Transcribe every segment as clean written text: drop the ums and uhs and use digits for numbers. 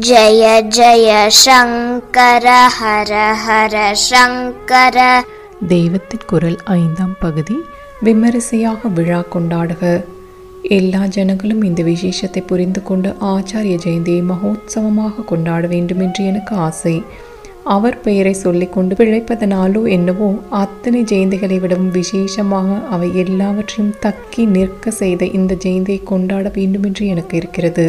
ஜய ஜய சங்கர ஹர ஹர சங்கர. தெய்வத்தின் குரல் 5ஆம் பகுதி. விமரிசையாக விழா கொண்டாடுக. எல்லா ஜனங்களும் இந்த விசேஷத்தை புரிந்து கொண்டு ஆச்சாரிய ஜெயந்தியை மகோத்சவமாக கொண்டாட வேண்டும் என்று எனக்கு ஆசை. அவர் பெயரை சொல்லிக்கொண்டு பிழைப்பதனாலோ என்னவோ அத்தனை ஜெயந்திகளை விடவும் விசேஷமாக அவை எல்லாவற்றையும் தக்கி நிற்க செய்த இந்த ஜெயந்தியை கொண்டாட வேண்டும் என்று எனக்கு இருக்கிறது.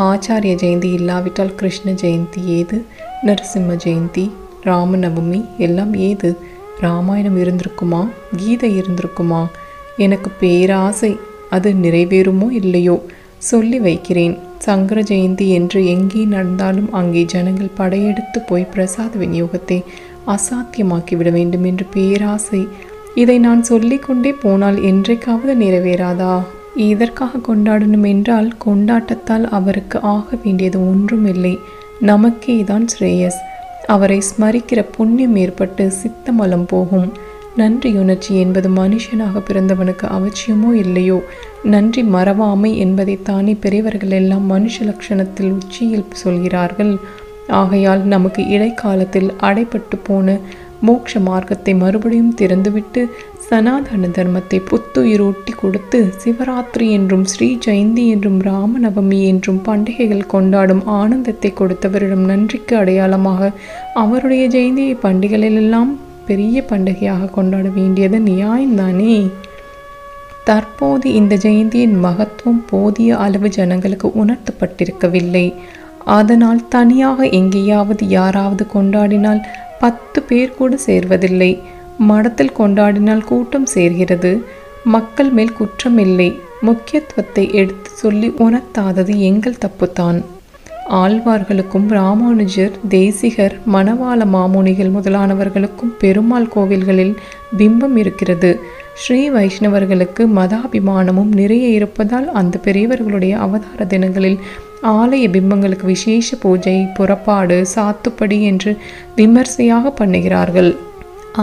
ஆச்சாரிய ஜெயந்தி இல்லாவிட்டால் கிருஷ்ண ஜெயந்தி ஏது, நரசிம்ம ஜெயந்தி, ராமநவமி எல்லாம் ஏது? ராமாயணம் இருந்திருக்குமா, கீதை இருந்திருக்குமா? எனக்கு பேராசை, அது நிறைவேறுமோ இல்லையோ சொல்லி வைக்கிறேன். சங்கர ஜெயந்தி என்று எங்கே நடந்தாலும் அங்கே ஜனங்கள் படையெடுத்து போய் பிரசாத விநியோகத்தை அசாத்தியமாக்கிவிட வேண்டும் என்று பேராசை. இதை நான் சொல்லிக்கொண்டே போனால் என்றைக்காவது நிறைவேறாதா? இதற்காக கொண்டாடணும் என்றால் கொண்டாட்டத்தால் அவருக்கு ஆக வேண்டியது ஒன்றுமில்லை. நமக்கே தான் ஸ்ரேயஸ். அவரை ஸ்மரிக்கிற புண்ணியம் ஏற்பட்டு சித்தமலம் போகும். நன்றியுணர்ச்சி என்பது மனுஷனாக பிறந்தவனுக்கு அவசியமோ இல்லையோ, நன்றி மறவாமை என்பதைத்தானே பெரியவர்கள் எல்லாம் மனுஷ லட்சணத்தில் உச்சியில் சொல்கிறார்கள். ஆகையால் நமக்கு இடைக்காலத்தில் அடைப்பட்டு போன மோட்ச மார்க்கத்தை மறுபடியும் திறந்துவிட்டு சனாதன தர்மத்தை புத்துயிரூட்டி கொடுத்து சிவராத்திரி என்றும் ஸ்ரீ ஜெயந்தி என்றும் ராமநவமி என்றும் பண்டிகைகள் கொண்டாடும் ஆனந்தத்தை கொடுத்தவரிடம் நன்றிக்கு அடையாளமாக அவருடைய ஜெயந்தியை பண்டிகைகளெல்லாம் பெரிய பண்டிகையாக கொண்டாட வேண்டியது நியாயம்தானே? தற்போது இந்த ஜெயந்தியின் மகத்துவம் போதிய அளவு ஜனங்களுக்கு உணர்த்தப்பட்டிருக்கவில்லை. அதனால் தனியாக எங்கேயாவது யாராவது கொண்டாடினால் 10 பேர் கூட சேர்வதில்லை. மடத்தில் கொண்டாடினால் கூட்டம் சேர்கிறது. மக்கள் மேல் குற்றமில்லை. முக்கியத்துவத்தை எடுத்து சொல்லி உணர்த்தாதது எங்கள் தப்புத்தான். ஆழ்வார்களுக்கும் ராமானுஜர், தேசிகர், மணவாள மாமுனிகள் முதலானவர்களுக்கும் பெருமாள் கோவில்களில் பிம்பம் இருக்கிறது. ஸ்ரீ வைஷ்ணவர்களுக்கு மதாபிமானமும் நிறைய இருப்பதால் அந்த பெரியவர்களுடைய அவதார தினங்களில் ஆலய பிம்பங்களுக்கு விசேஷ பூஜை, புறப்பாடு, சாத்துப்படி என்று விமர்சையாக பண்ணுகிறார்கள்.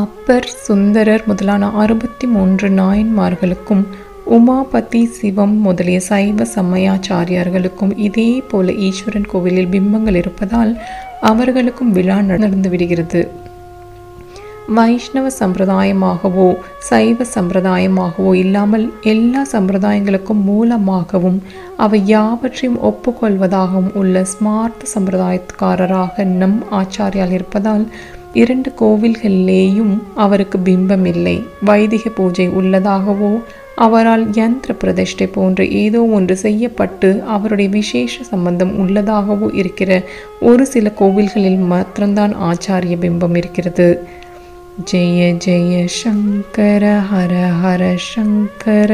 அப்பர், சுந்தரர் முதலான 63 நாயன்மார்களுக்கும் உமாபதி, சிவம் முதலிய சைவ சமயாச்சாரியார்களுக்கும் இதே போல ஈஸ்வரன் கோவிலில் பிம்பங்கள் இருப்பதால் அவர்களுக்கும் விழா நடந்து விடுகிறது. வைஷ்ணவ சம்பிரதாயமாகவோ சைவ சம்பிரதாயமாகவோ இல்லாமல் எல்லா சம்பிரதாயங்களுக்கும் மூலமாகவும் அவை யாவற்றையும் ஒப்புக்கொள்வதாகவும் உள்ள ஸ்மார்த்த சம்பிரதாயக்காரராக நம் ஆச்சாரியால் இருப்பதால் 2 கோவில்களிலேயும் அவருக்கு பிம்பம் இல்லை. வைதிக பூஜை உள்ளதாகவோ அவரால் யந்திர பிரதிஷ்டை போன்ற ஏதோ ஒன்று செய்யப்பட்டு அவருடைய விசேஷ சம்பந்தம் உள்ளதாகவோ இருக்கிற ஒரு சில கோவில்களில் மாத்திரம்தான் ஆச்சாரிய பிம்பம் இருக்கிறது. ஜெய ஜெய சங்கர ஹர ஹர சங்கர.